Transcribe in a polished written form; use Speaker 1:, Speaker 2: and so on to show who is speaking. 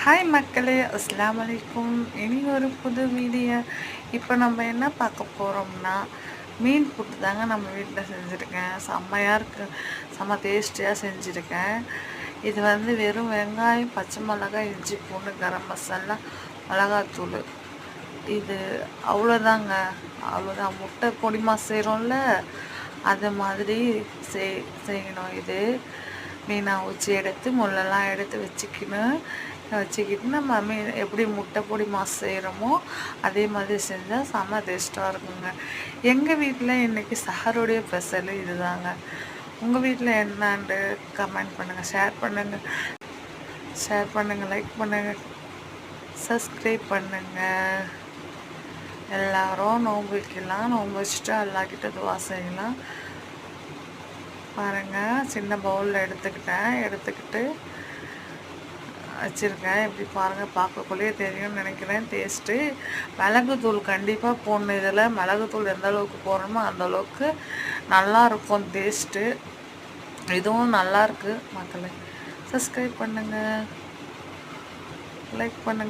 Speaker 1: Hi மக்களே, அஸ்ஸலாமு அலைக்கும். இனி ஒரு புது வீடியோ. இப்போ நம்ம என்ன பார்க்க போகிறோம்னா, மீன் புட்டு தாங்க நம்ம வீட்டில் செஞ்சுருக்கேன். செம்மையாக இருக்குது, செம்ம டேஸ்டியாக செஞ்சுருக்கேன். இது வந்து வெறும் வெங்காயம், பச்சை மிளகாய், இஞ்சி பூண்டு, கரம் மசாலா, மிளகாத்தூள், இது அவ்வளோதாங்க. அவ்வளோதான். முட்டை பொடிமா செய்கிறோம்ல, அது மாதிரி செய்யணும். இது மீனை ஊற்றி எடுத்து முள்ளெல்லாம் எடுத்து வச்சுக்கிட்டு நம்ம மீன் எப்படி முட்டை பொடி மாஸ் செய்கிறோமோ அதே மாதிரி செஞ்சால் செம்ம டேஸ்ட்டாக இருக்குங்க. எங்கள் வீட்டில் இன்றைக்கி சஹருடைய ஸ்பெஷல் இதுதாங்க. உங்கள் வீட்டில் என்னான்னு கமெண்ட் பண்ணுங்கள், ஷேர் பண்ணுங்கள், லைக் பண்ணுங்கள், சப்ஸ்கிரைப் பண்ணுங்கள். எல்லாரும் நோன்பு வைக்கலாம். நோன்பு வச்சுட்டு அல்லாஹ்கிட்ட துவா செய்யலாம். பாருங்கள், சின்ன பவுலில் எடுத்துக்கிட்டு வச்சுருக்கேன். எப்படி பாருங்கள், பார்க்கக்குள்ளேயே தெரியும்னு நினைக்கிறேன். டேஸ்ட்டு மிளகுத்தூள் கண்டிப்பாக போடணும். இதில் மிளகுத்தூள் எந்த அளவுக்கு போடணுமோ அந்தளவுக்கு நல்லாயிருக்கும் டேஸ்ட்டு. இதுவும் நல்லாயிருக்கு. மக்களை சப்ஸ்கிரைப் பண்ணுங்கள், லைக் பண்ணுங்கள்.